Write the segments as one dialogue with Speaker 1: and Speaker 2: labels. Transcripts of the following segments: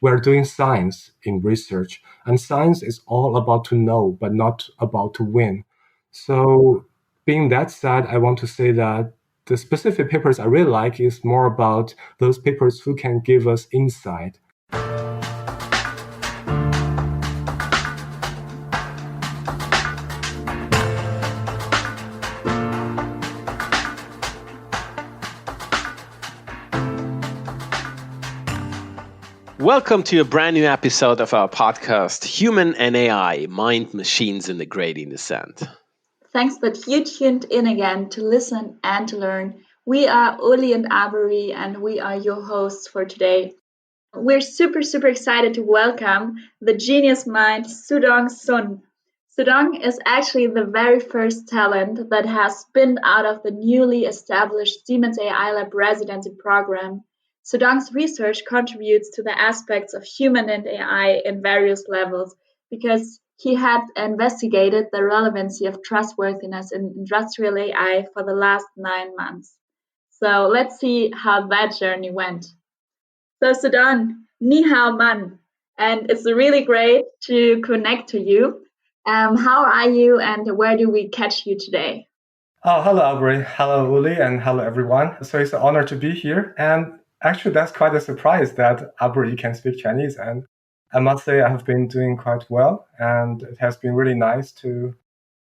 Speaker 1: we're doing science in research, and science is all about to know, but not about to win. So, being that said, I want to say that the specific papers I really like is more about those papers who can give us insight.
Speaker 2: Welcome to a brand new episode of our podcast, Human and AI, Mind, Machines in the Gradient Descent.
Speaker 3: Thanks that you tuned in again to listen and to learn. We are Uli and Aburi, and we are your hosts for today. We're super excited to welcome the genius mind, Xudong Sun. Xudong is actually the very first talent that has been out of the newly established Siemens AI Lab residency program. Xudong's research contributes to the aspects of human and AI in various levels because he had investigated the relevancy of trustworthiness in industrial AI for the last 9 months. So let's see how that journey went. So Xudong, ni hao man, and it's really great to connect to you. How are you and where do we catch you today?
Speaker 1: Oh, hello, Aubrey. Hello, Uli, and hello, everyone. So it's an honor to be here. And actually, that's quite a surprise that Aubrey can speak Chinese. And I must say I have been doing quite well. And it has been really nice to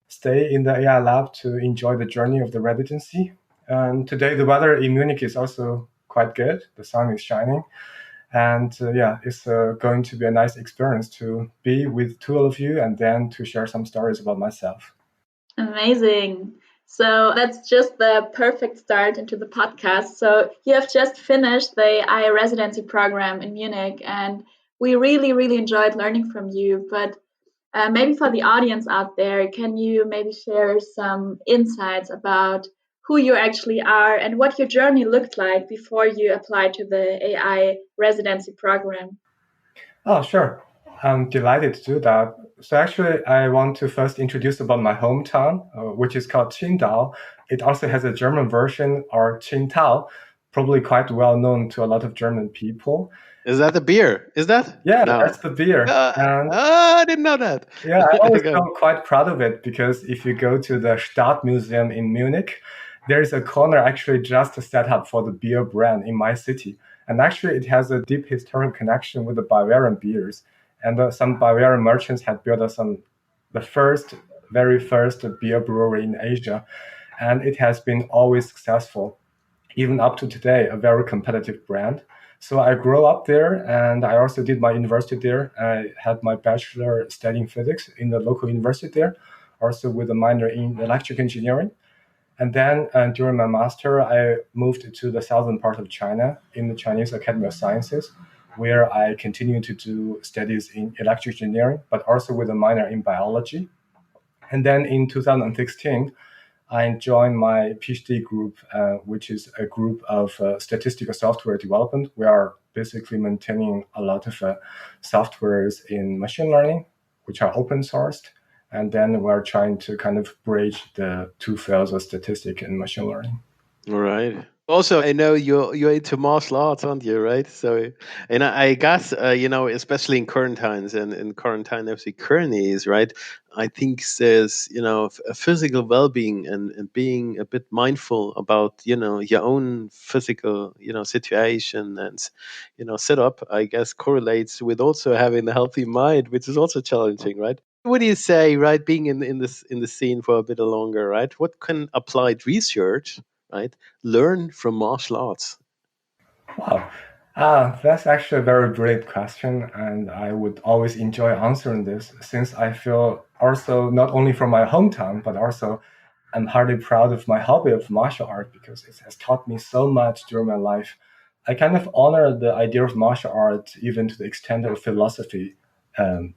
Speaker 1: stay in the AI lab to enjoy the journey of the residency. And today, the weather in Munich is also quite good. The sun is shining. And it's going to be a nice experience to be with two of you and then to share some stories about myself.
Speaker 3: Amazing. So that's just the perfect start into the podcast. So you have just finished the AI residency program in Munich, and we really enjoyed learning from you. But maybe for the audience out there, can you maybe share some insights about who you actually are and what your journey looked like before you applied to the AI residency program?
Speaker 1: Oh, sure. I'm delighted to do that. So actually, I want to first introduce about my hometown, which is called Qingdao. It also has a German version, or Qingtao, probably quite well known to a lot of German people.
Speaker 2: Is that the beer? Is that?
Speaker 1: Yeah, no. That's the beer.
Speaker 2: I didn't know that.
Speaker 1: Yeah, I always feel quite proud of it because if you go to the Stadtmuseum in Munich, there is a corner actually just set up for the beer brand in my city. And actually, it has a deep historical connection with the Bavarian beers. And some Bavarian merchants had built the very first beer brewery in Asia. And it has been always successful, even up to today, a very competitive brand. So I grew up there, and I also did my university there. I had my bachelor studying physics in the local university there, also with a minor in electrical engineering. And then during my master, I moved to the southern part of China in the Chinese Academy of Sciences, where I continued to do studies in electrical engineering, but also with a minor in biology. And then in 2016, I joined my PhD group, which is a group of statistical software development. We are basically maintaining a lot of softwares in machine learning, which are open sourced. And then we're trying to kind of bridge the two fields of statistics and machine learning.
Speaker 2: All right. Also, I know you're into martial arts, aren't you? Right. So, and I guess especially in current times and in current time, obviously, currently right. I think there's a physical well-being and being a bit mindful about your own physical situation and setup. I guess correlates with also having a healthy mind, which is also challenging, right? What do you say, right? Being in the scene for a bit longer, right? What can applied research, right, learn from martial arts?
Speaker 1: Wow. That's actually a very brilliant question, and I would always enjoy answering this since I feel also not only from my hometown, but also I'm highly proud of my hobby of martial art because it has taught me so much during my life. I kind of honor the idea of martial art even to the extent of philosophy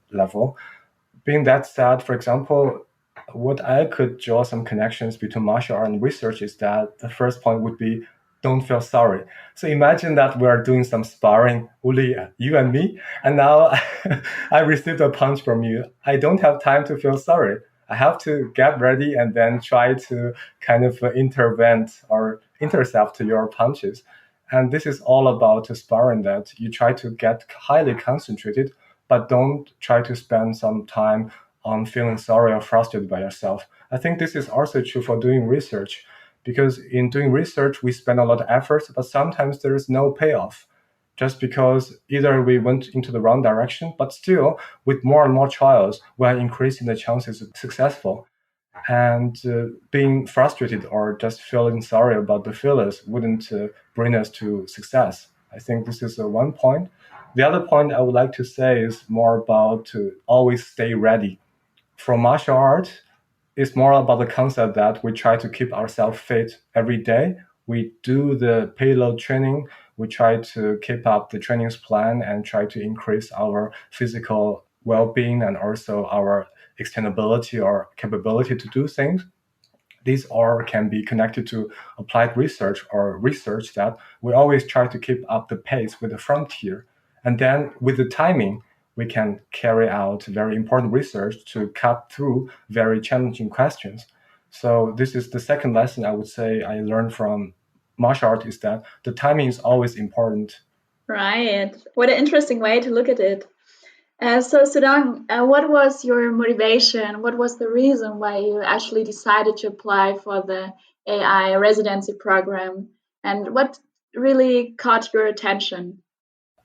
Speaker 1: level. Being that said, for example, what I could draw some connections between martial art and research is that the first point would be don't feel sorry. So imagine that we're doing some sparring, Uli, you and me, and now I received a punch from you. I don't have time to feel sorry. I have to get ready and then try to kind of intervene or intercept your punches. And this is all about sparring that you try to get highly concentrated, but don't try to spend some time on feeling sorry or frustrated by yourself. I think this is also true for doing research, because in doing research, we spend a lot of effort, but sometimes there is no payoff just because either we went into the wrong direction, but still with more and more trials, we're increasing the chances of successful. And being frustrated or just feeling sorry about the failures wouldn't bring us to success. I think this is one point. The other point I would like to say is more about to always stay ready. For martial art, it's more about the concept that we try to keep ourselves fit every day. We do the payload training. We try to keep up the training plan and try to increase our physical well-being and also our extendability or capability to do things. These all can be connected to applied research or research that we always try to keep up the pace with the frontier. And then with the timing, we can carry out very important research to cut through very challenging questions. So this is the second lesson I would say I learned from martial art, is that the timing is always important.
Speaker 3: Right. What an interesting way to look at it. So, Xudong, what was your motivation? What was the reason why you actually decided to apply for the AI residency program? And what really caught your attention?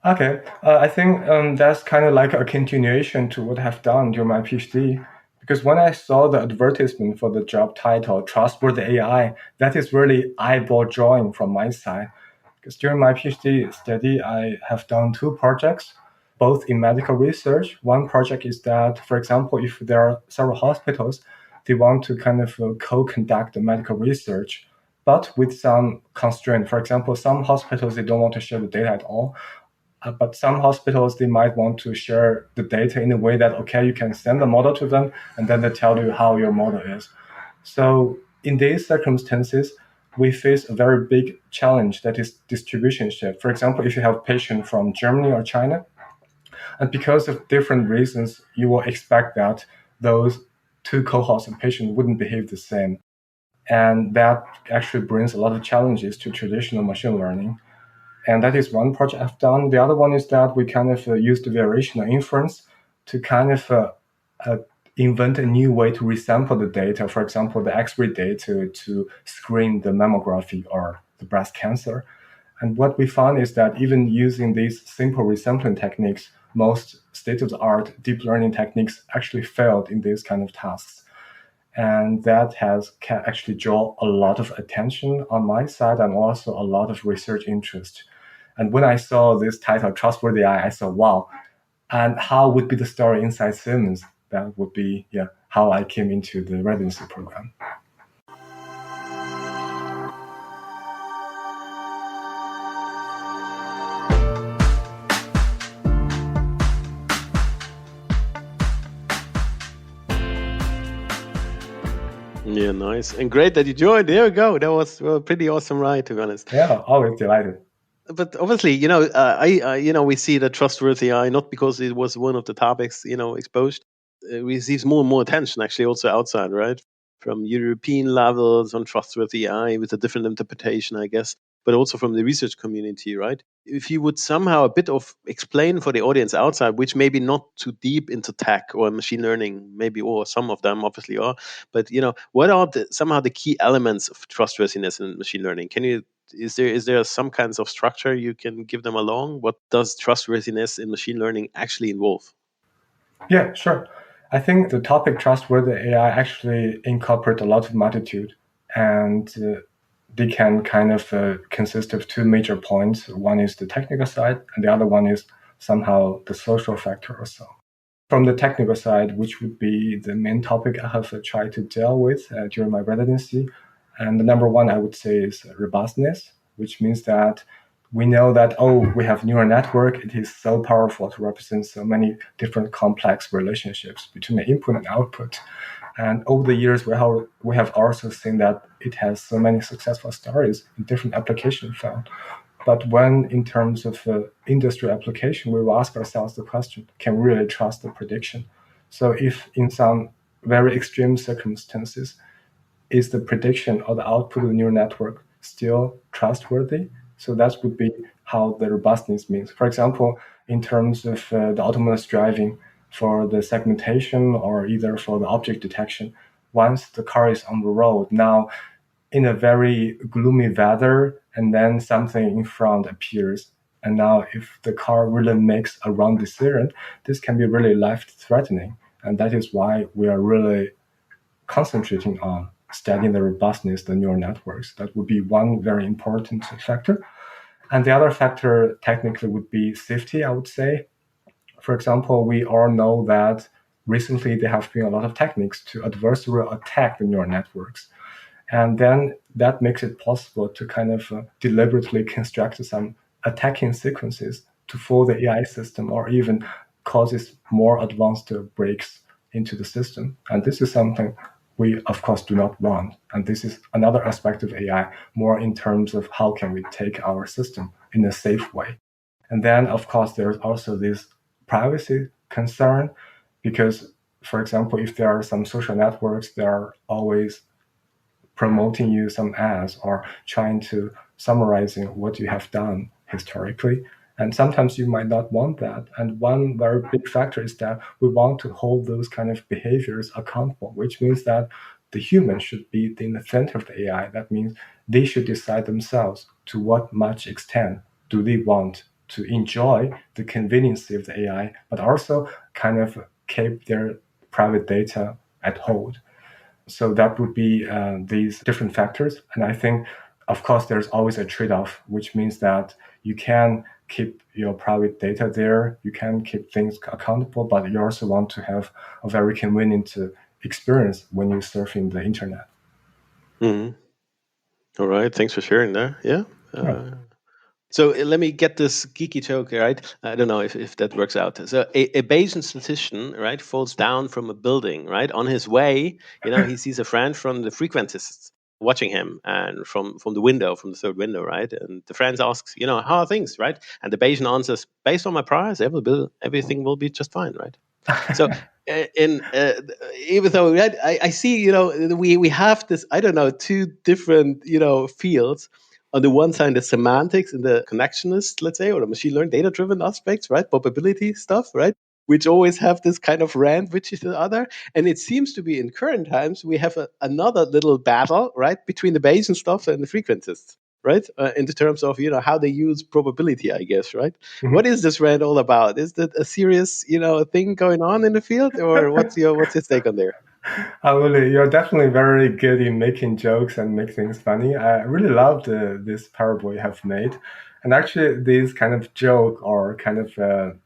Speaker 1: Okay, I think that's kind of like a continuation to what I've done during my PhD. Because when I saw the advertisement for the job title, Trustworthy AI, that is really eyeball drawing from my side. Because during my PhD study, I have done two projects, both in medical research. One project is that, for example, if there are several hospitals, they want to kind of co-conduct the medical research, but with some constraint. For example, some hospitals, they don't want to share the data at all. But some hospitals, they might want to share the data in a way that, okay, you can send the model to them, and then they tell you how your model is. So in these circumstances, we face a very big challenge, that is distribution shift. For example, if you have a patient from Germany or China, and because of different reasons, you will expect that those two cohorts of patients wouldn't behave the same. And that actually brings a lot of challenges to traditional machine learning. And that is one project I've done. The other one is that we kind of used variational inference to kind of invent a new way to resample the data, for example, the X-ray data to screen the mammography or the breast cancer. And what we found is that even using these simple resampling techniques, most state-of-the-art deep learning techniques actually failed in these kind of tasks. And that can actually draw a lot of attention on my side and also a lot of research interest. And when I saw this title, Trustworthy AI, I said, wow, and how would be the story inside Siemens? That would be how I came into the residency program.
Speaker 2: Yeah, nice. And great that you joined. There we go. That was a pretty awesome ride, to be honest.
Speaker 1: Yeah, always delighted.
Speaker 2: But obviously, we see the trustworthy AI not because it was one of the topics, exposed. It receives more and more attention, actually, also outside, right? From European levels on trustworthy AI with a different interpretation, I guess, but also from the research community, right? If you would somehow a bit of explain for the audience outside, which maybe not too deep into tech or machine learning, maybe, or some of them obviously are, but what are somehow the key elements of trustworthiness in machine learning? Is there some kinds of structure you can give them along? What does trustworthiness in machine learning actually involve?
Speaker 1: Yeah, sure. I think the topic trustworthy AI actually incorporate a lot of multitude, and they can kind of consist of two major points. One is the technical side, and the other one is somehow the social factor or so. From the technical side, which would be the main topic I have tried to deal with during my residency, and the number one I would say is robustness, which means that we know that, we have neural network. It is so powerful to represent so many different complex relationships between the input and output. And over the years, we have also seen that it has so many successful stories in different application fields. But when in terms of industry application, we will ask ourselves the question, can we really trust the prediction? So if in some very extreme circumstances, is the prediction or the output of the neural network still trustworthy? So that would be how the robustness means. For example, in terms of the autonomous driving, for the segmentation or either for the object detection, once the car is on the road, now in a very gloomy weather, and then something in front appears. And now if the car really makes a wrong decision, this can be really life-threatening. And that is why we are really concentrating on studying the robustness of the neural networks. That would be one very important factor. And the other factor technically would be safety, I would say. For example, we all know that recently there have been a lot of techniques to adversarial attack the neural networks. And then that makes it possible to kind of deliberately construct some attacking sequences to fool the AI system or even causes more advanced breaks into the system. And this is something we, of course, do not want. And this is another aspect of AI, more in terms of how can we take our system in a safe way. And then, of course, there's also this privacy concern, because, for example, if there are some social networks, there are always promoting you some ads or trying to summarizing what you have done historically. And sometimes you might not want that. And one very big factor is that we want to hold those kind of behaviors accountable, which means that the human should be in the center of the AI. That means they should decide themselves to what much extent do they want to enjoy the convenience of the AI, but also kind of keep their private data at hold. So that would be these different factors. And I think, of course, there's always a trade-off, which means that you can keep your private data there, you can keep things accountable, but you also want to have a very convenient experience when you're surfing the internet.
Speaker 2: Mm-hmm. All right, thanks for sharing that. Yeah.
Speaker 1: Yeah.
Speaker 2: So let me get this geeky joke, right? I don't know if that works out. So a Bayesian statistician, right, falls down from a building, right? On his way, he sees a friend from the frequentist watching him and from the window, from the third window, right? And the friend asks, how are things, right? And the Bayesian answers, based on my priors, everything will be just fine, right? So even though, right, I see, we have this, I don't know, two different, fields. On the one side, the semantics and the connectionist, let's say, or the machine learning data-driven aspects, right? Probability stuff, right? Which always have this kind of rant, which is the other. And it seems to be in current times, we have another little battle, right? Between the Bayesian stuff and the frequentists, right? In the terms of, how they use probability, I guess, right?
Speaker 1: Mm-hmm.
Speaker 2: What is this rant all about? Is that a serious, thing going on in the field, or what's your take on there?
Speaker 1: Really, you're definitely very good in making jokes and make things funny. I really loved this parable you have made. And actually, this kind of joke or kind of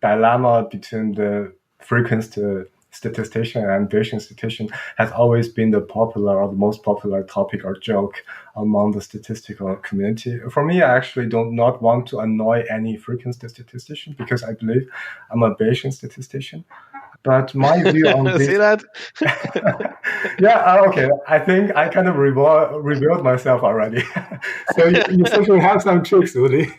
Speaker 1: dilemma between the frequency statistician and Bayesian statistician has always been the popular or the most popular topic or joke among the statistical community. For me, I actually do not want to annoy any frequency statistician because I believe I'm a Bayesian statistician. But my view on this...
Speaker 2: See that?
Speaker 1: Yeah, okay. I think I kind of revealed myself already. So you certainly have some tricks, Uli.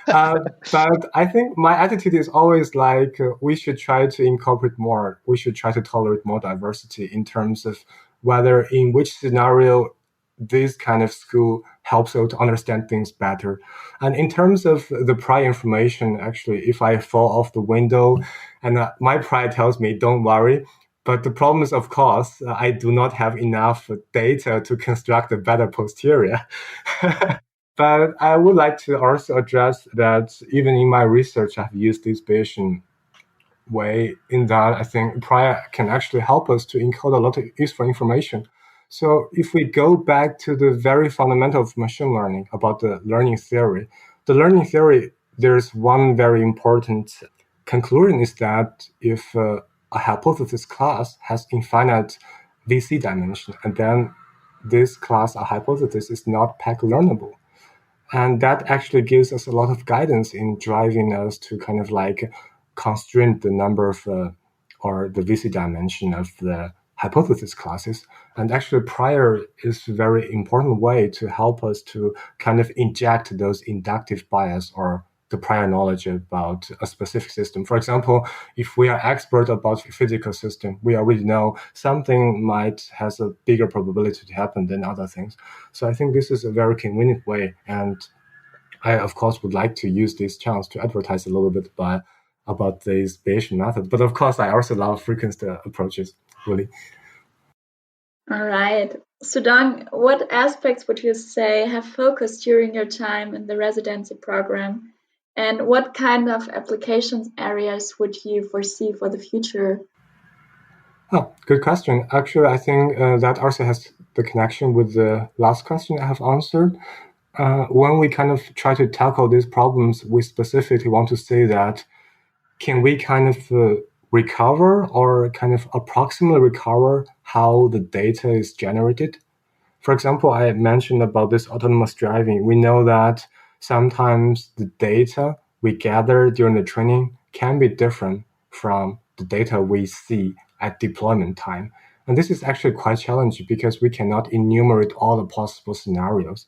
Speaker 1: But I think my attitude is always like we should try to incorporate more. We should try to tolerate more diversity in terms of whether in which scenario this kind of school helps you to understand things better. And in terms of the prior information, actually, if I fall off the window and my pride tells me, don't worry. But the problem is, of course, I do not have enough data to construct a better posterior. But I would like to also address that even in my research, I've used this Bayesian way in that I think prior can actually help us to encode a lot of useful information. So if we go back to the very fundamental of machine learning about the learning theory, there's one very important conclusion is that if a hypothesis class has infinite VC dimension, and then this class, a hypothesis, is not pack learnable. And that actually gives us a lot of guidance in driving us to kind of like constrain the number of or the VC dimension of the hypothesis classes. And actually prior is a very important way to help us to kind of inject those inductive bias or the prior knowledge about a specific system. For example, if we are expert about physical system, we already know something might has a bigger probability to happen than other things. So I think this is a very convenient way. And I, of course, would like to use this chance to advertise a little bit about this Bayesian method. But of course, I also love frequency approaches, really.
Speaker 3: All right. Xudong, what aspects would you say have focused during your time in the residency program? And what kind of applications areas would you foresee for the future?
Speaker 1: Oh, good question. Actually, I think that also has the connection with the last question I have answered. When we kind of try to tackle these problems, we specifically want to say that can we kind of recover or kind of approximately recover how the data is generated? For example, I mentioned about this autonomous driving. We know that sometimes the data we gather during the training can be different from the data we see at deployment time. And this is actually quite challenging because we cannot enumerate all the possible scenarios.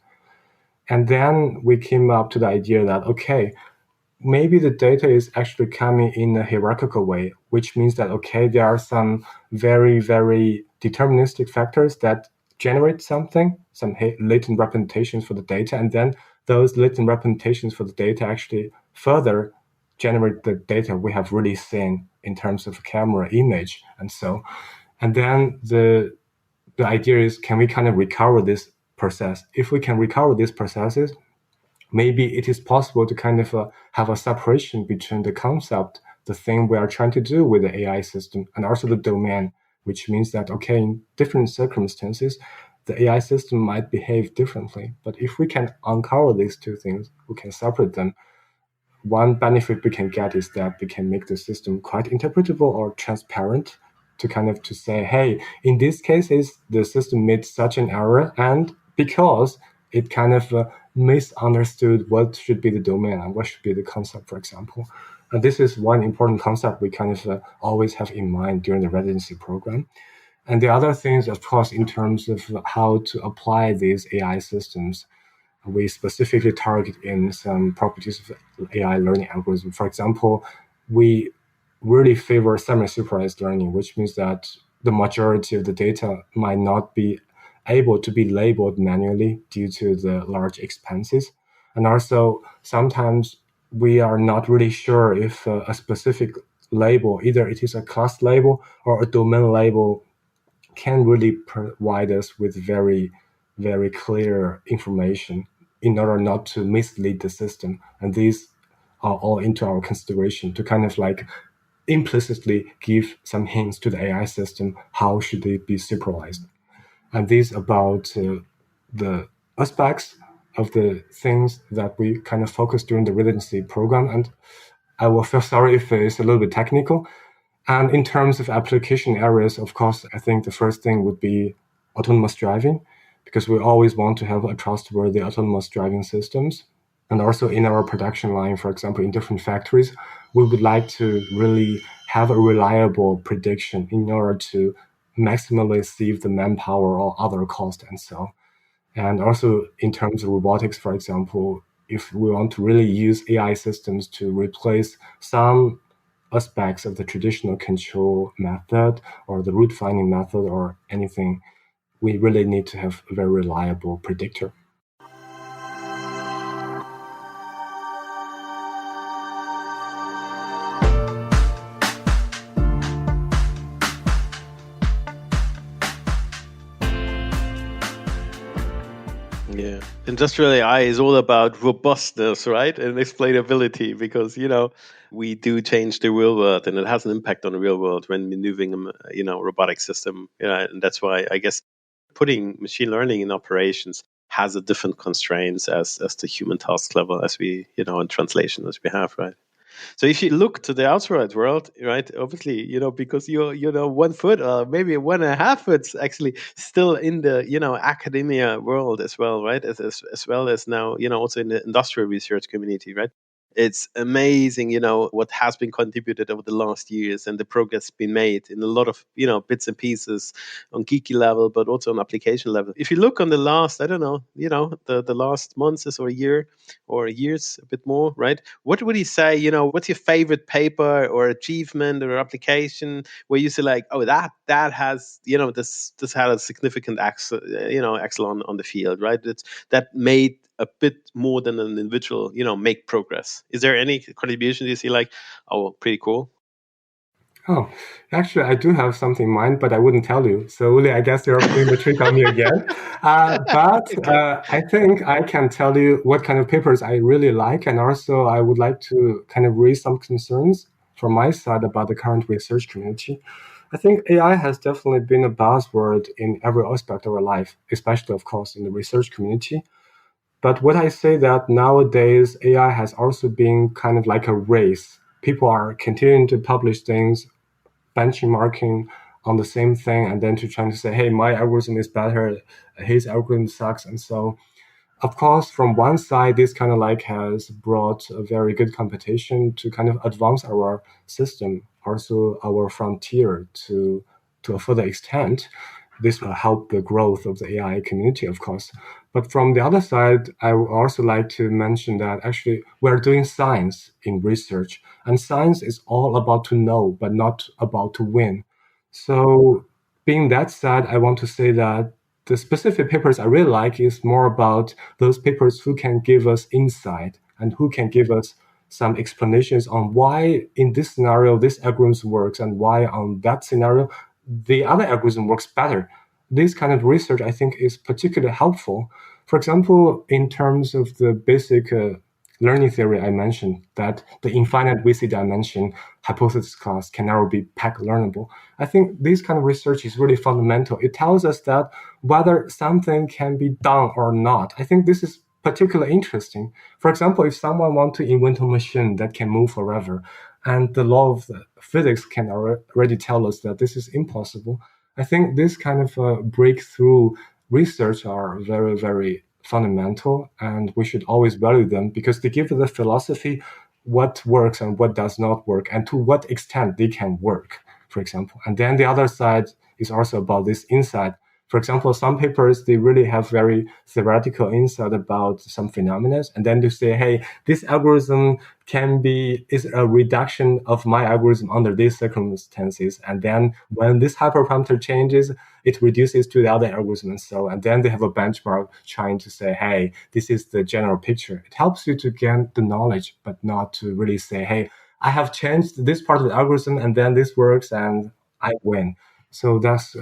Speaker 1: And then we came up to the idea that, okay, maybe the data is actually coming in a hierarchical way, which means that, okay, there are some very, very deterministic factors that generate something, some latent representations for the data, and then those latent representations for the data actually further generate the data we have really seen in terms of camera image and so. And then the idea is, can we kind of recover this process? If we can recover these processes, maybe it is possible to kind of have a separation between the concept, the thing we are trying to do with the AI system, and also the domain, which means that, okay, in different circumstances, the AI system might behave differently. But if we can uncover these two things, we can separate them. One benefit we can get is that we can make the system quite interpretable or transparent to kind of to say, hey, in these cases, the system made such an error, and because it kind of misunderstood what should be the domain and what should be the concept, for example. And this is one important concept we kind of always have in mind during the residency program. And the other things, of course, in terms of how to apply these AI systems, we specifically target in some properties of AI learning algorithm. For example, we really favor semi-supervised learning, which means that the majority of the data might not be able to be labeled manually due to the large expenses. And also, sometimes we are not really sure if a specific label, either it is a class label or a domain label, can really provide us with very, very clear information in order not to mislead the system. And these are all into our consideration to kind of like implicitly give some hints to the AI system, how should they be supervised. And these about the aspects of the things that we kind of focus during the residency program. And I will feel sorry if it's a little bit technical. And in terms of application areas, of course, I think the first thing would be autonomous driving, because we always want to have a trustworthy autonomous driving systems. And also in our production line, for example, in different factories, we would like to really have a reliable prediction in order to maximally save the manpower or other cost and so. And also in terms of robotics, for example, if we want to really use AI systems to replace some aspects of the traditional control method or the route finding method or anything, we really need to have a very reliable predictor.
Speaker 2: Yeah. Industrial AI is all about robustness, right? And explainability, because, we do change the real world and it has an impact on the real world when maneuvering, a robotic system. And that's why I guess putting machine learning in operations has a different constraints as the human task level as we, in translation as we have, right? So if you look to the outside world, right, obviously, because you're, 1 foot or maybe 1.5 foot actually still in the, academia world as well, right? As well as now, also in the industrial research community, right? It's amazing, what has been contributed over the last years and the progress been made in a lot of, bits and pieces on geeky level, but also on application level. If you look on the last, I don't know, the last months or a year or years, a bit more, right? What would you say, what's your favorite paper or achievement or application where you say like, oh, that has, this had a significant axle on the field, right? That made a bit more than an individual, make progress. Is there any contribution you see like, oh, pretty cool?
Speaker 1: Oh, actually, I do have something in mind, but I wouldn't tell you. So, Uli, I guess you're playing the trick on me again. But I think I can tell you what kind of papers I really like, and also I would like to kind of raise some concerns from my side about the current research community. I think AI has definitely been a buzzword in every aspect of our life, especially, of course, in the research community. But what I say that nowadays AI has also been kind of like a race. People are continuing to publish things benchmarking on the same thing and then to trying to say, hey, my algorithm is better, his algorithm sucks. And so, of course, from one side, this kind of like has brought a very good competition to kind of advance our system, also our frontier to a further extent. This will help the growth of the AI community, of course. But from the other side, I would also like to mention that actually we're doing science in research, and science is all about to know, but not about to win. So, being that said, I want to say that the specific papers I really like is more about those papers who can give us insight and who can give us some explanations on why in this scenario this algorithm works and why on that scenario the other algorithm works better. This kind of research I think is particularly helpful. For example, in terms of the basic learning theory I mentioned, that the infinite VC dimension hypothesis class can never be pack learnable. I think this kind of research is really fundamental. It tells us that whether something can be done or not. I think this is particularly interesting. For example, if someone wants to invent a machine that can move forever, and the law of physics can already tell us that this is impossible, I think this kind of breakthrough research are very, very fundamental, and we should always value them because they give the philosophy what works and what does not work, and to what extent they can work, for example. And then the other side is also about this insight. For example, some papers, they really have very theoretical insight about some phenomena. And then they say, hey, this algorithm is a reduction of my algorithm under these circumstances. And then when this hyperparameter changes, it reduces to the other algorithm and so. And then they have a benchmark trying to say, hey, this is the general picture. It helps you to gain the knowledge, but not to really say, hey, I have changed this part of the algorithm and then this works and I win. So that's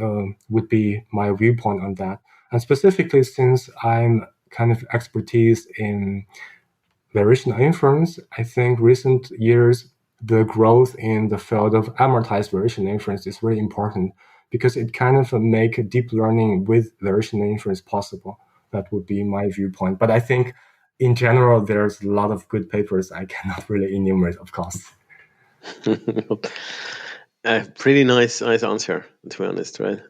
Speaker 1: would be my viewpoint on that. And specifically, since I'm kind of expertise in variational inference, I think recent years the growth in the field of amortized variational inference is really important because it kind of make deep learning with variational inference possible. That would be my viewpoint. But I think in general, there's a lot of good papers I cannot really enumerate, of course.
Speaker 2: Pretty nice answer, to be honest, right?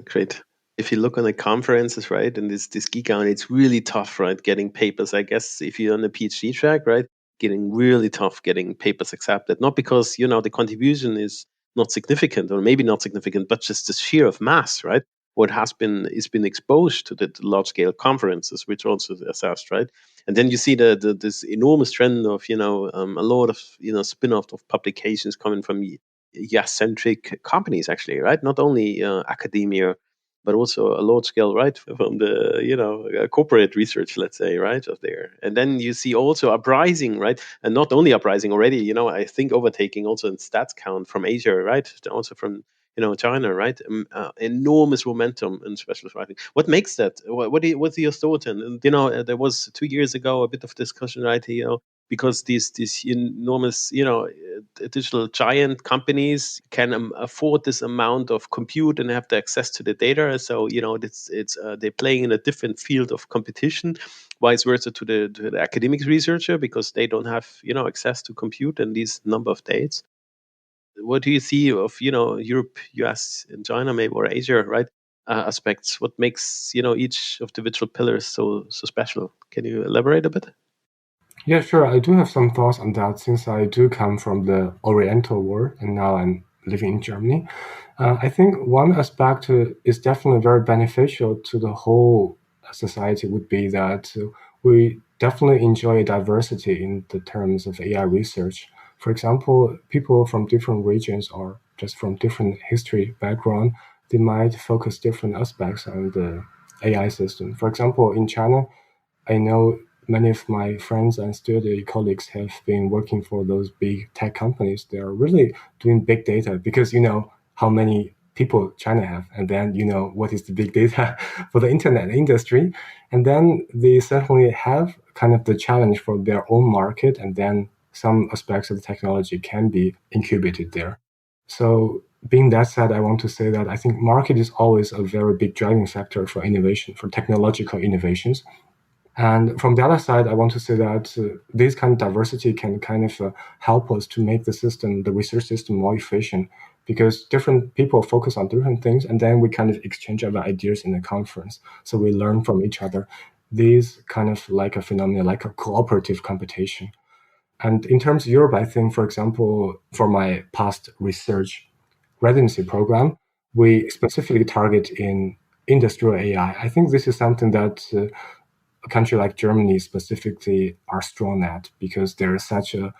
Speaker 2: Great. If you look on the conferences, right, and this geek out, it's really tough, right, getting papers. I guess if you're on the PhD track, right, getting really tough getting papers accepted. Not because the contribution is not significant, or maybe not significant, but just the sheer of mass, right? What is been exposed to the large scale conferences, which also assessed, right? And then you see this enormous trend of a lot of spin off of publications coming from yes-centric companies, actually, right? Not only academia, but also a large scale, right, from the corporate research, let's say, right, of there. And then you see also uprising, right, and not only uprising already, I think overtaking also in stats count from Asia, right, also from China, right, enormous momentum in specialist writing. What makes that? What's your thought? And there was 2 years ago a bit of discussion, right, because these enormous digital giant companies can afford this amount of compute and have the access to the data. So it's they're playing in a different field of competition, vice versa to the academic researcher, because they don't have access to compute and these number of dates. What do you see of Europe, US, and China, maybe, or Asia, right? Aspects. What makes each of the individual pillars so special? Can you elaborate a bit?
Speaker 1: Yeah, sure. I do have some thoughts on that since I do come from the Oriental world and now I'm living in Germany. I think one aspect is definitely very beneficial to the whole society would be that we definitely enjoy diversity in the terms of AI research. For example, people from different regions or just from different history background, they might focus different aspects on the AI system. For example, in China, I know many of my friends and study colleagues have been working for those big tech companies. They are really doing big data because you know how many people China have, and then you know what is the big data for the internet industry, and then they certainly have kind of the challenge for their own market, and then some aspects of the technology can be incubated there. So being that said, I want to say that I think market is always a very big driving factor for innovation, for technological innovations. And from the other side, I want to say that this kind of diversity can kind of help us to make the system, the research system, more efficient because different people focus on different things, and then we kind of exchange our ideas in the conference. So we learn from each other. This kind of like a phenomenon, like a cooperative competition. And in terms of Europe, I think, for example, for my past research residency program, we specifically target in industrial AI. I think this is something that a country like Germany specifically are strong at because there is such a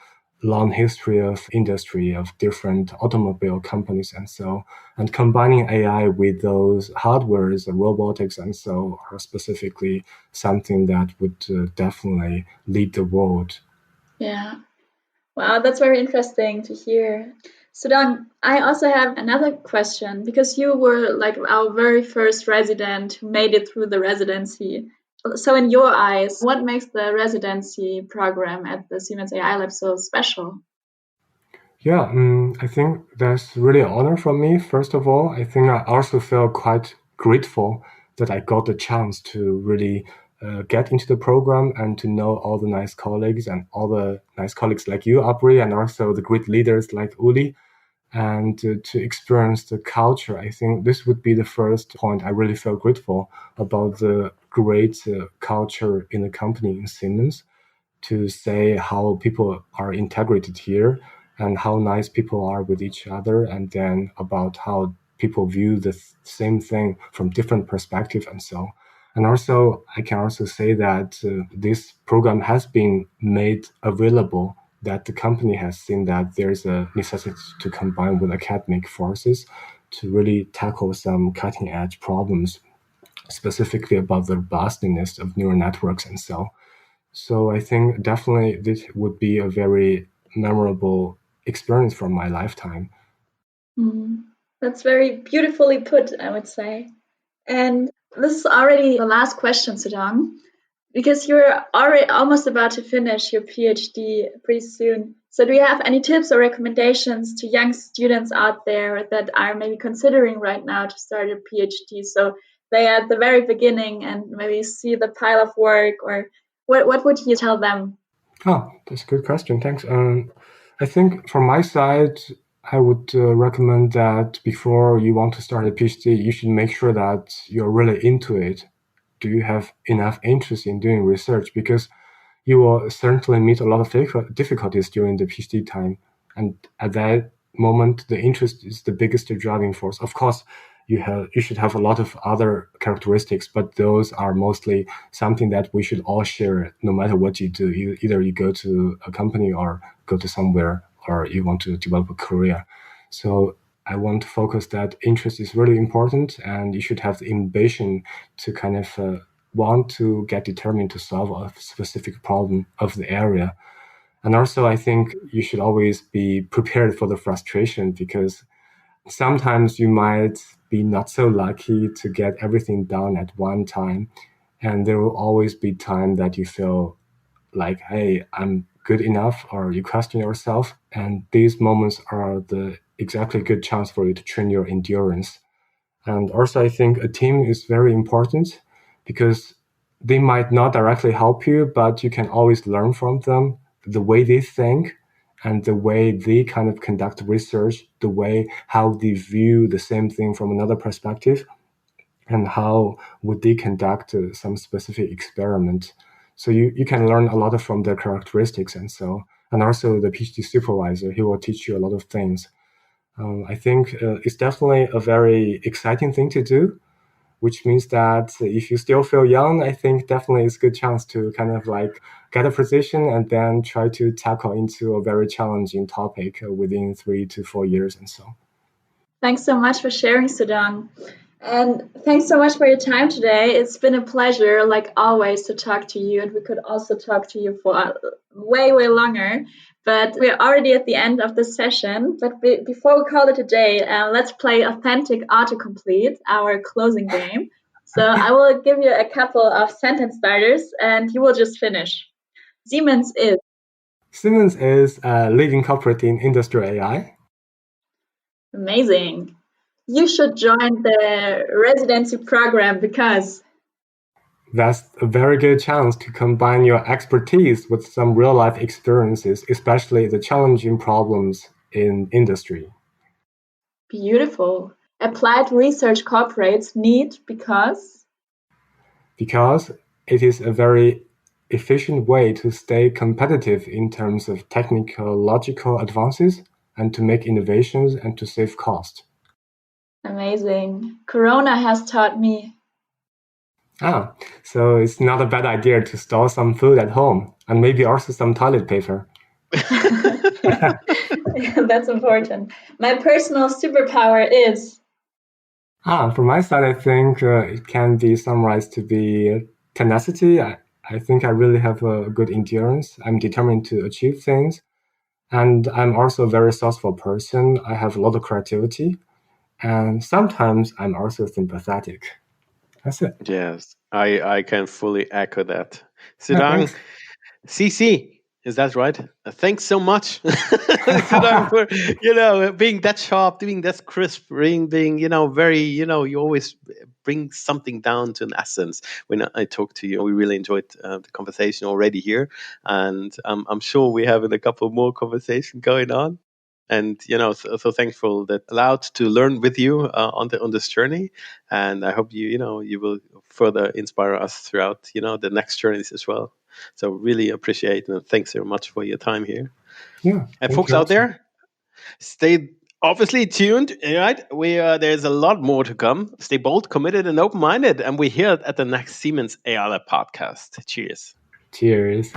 Speaker 1: long history of industry of different automobile companies and so, and combining AI with those hardwares, robotics and so are specifically something that would definitely lead the world.
Speaker 3: Yeah. Wow, that's very interesting to hear. Xudong, I also have another question because you were like our very first resident who made it through the residency. So, in your eyes, what makes the residency program at the Siemens AI Lab so special?
Speaker 1: Yeah, I think that's really an honor for me. First of all, I think I also feel quite grateful that I got the chance to really get into the program and to know all the nice colleagues and all the nice colleagues like you, Abri, and also the great leaders like Uli, and to experience the culture. I think this would be the first point I really feel grateful about the great culture in the company in Siemens to say how people are integrated here and how nice people are with each other, and then about how people view the same thing from different perspectives and so. And also, I can also say that this program has been made available, that the company has seen that there's a necessity to combine with academic forces to really tackle some cutting edge problems, specifically about the robustness of neural networks and so. So I think definitely this would be a very memorable experience from my lifetime.
Speaker 3: Mm, that's very beautifully put, I would say. And this is already the last question, Xudong, because you're already almost about to finish your PhD pretty soon. So, do you have any tips or recommendations to young students out there that are maybe considering right now to start a PhD? So, they are at the very beginning and maybe see the pile of work, or what would you tell them?
Speaker 1: Oh, that's a good question. Thanks. I think from my side, I would recommend that before you want to start a PhD, you should make sure that you're really into it. Do you have enough interest in doing research? Because you will certainly meet a lot of difficulties during the PhD time. And at that moment, the interest is the biggest driving force. Of course, you should have a lot of other characteristics, but those are mostly something that we should all share no matter what you do. Either you go to a company or go to somewhere, or you want to develop a career. So I want to focus that interest is really important, and you should have the ambition to kind of want to get determined to solve a specific problem of the area. And also, I think you should always be prepared for the frustration because sometimes you might be not so lucky to get everything done at one time. And there will always be time that you feel like, hey, I'm good enough, or you question yourself. And these moments are the exactly good chance for you to train your endurance. And also, I think a team is very important because they might not directly help you, but you can always learn from them the way they think and the way they kind of conduct research, the way how they view the same thing from another perspective, and how would they conduct some specific experiment. So you can learn a lot from their characteristics and so. And also the PhD supervisor, he will teach you a lot of things. I think it's definitely a very exciting thing to do, which means that if you still feel young, I think definitely it's a good chance to kind of like get a position and then try to tackle into a very challenging topic within 3 to 4 years and so.
Speaker 3: Thanks so much for sharing, Xudong. And thanks so much for your time today. It's been a pleasure, like always, to talk to you. And we could also talk to you for way, way longer. But we're already at the end of this session. But before we call it a day, let's play Authentic Autocomplete, our closing game. So I will give you a couple of sentence starters and you will just finish. Siemens is.
Speaker 1: Siemens is a leading corporate in industrial AI.
Speaker 3: Amazing. You should join the residency program because
Speaker 1: That's a very good chance to combine your expertise with some real-life experiences, especially the challenging problems in industry.
Speaker 3: beautiful. Applied research corporates need because
Speaker 1: it is a very efficient way to stay competitive in terms of technological advances and to make innovations and to save cost.
Speaker 3: amazing. Corona has taught me.
Speaker 1: So it's not a bad idea to store some food at home and maybe also some toilet paper.
Speaker 3: That's important. My personal superpower is.
Speaker 1: From my side, I think it can be summarized to be tenacity. I think I really have a good endurance. I'm determined to achieve things. And I'm also a very resourceful person. I have a lot of creativity. And sometimes I'm also sympathetic. That's it.
Speaker 2: Yes, I can fully echo that. Xudong, CC, is that right? Thanks so much, Xudong, for being that sharp, being that crisp, being very you always bring something down to an essence when I talk to you. We really enjoyed the conversation already here, and I'm sure we have a couple more conversation going on. And so thankful that allowed to learn with you on this journey, and I hope you will further inspire us throughout the next journeys as well. So really appreciate and thanks very much for your time here.
Speaker 1: Yeah.
Speaker 2: And folks out there, stay obviously tuned. Right, there's a lot more to come. Stay bold, committed, and open-minded. And we're here at the next Siemens AI Lab podcast. Cheers.
Speaker 1: Cheers.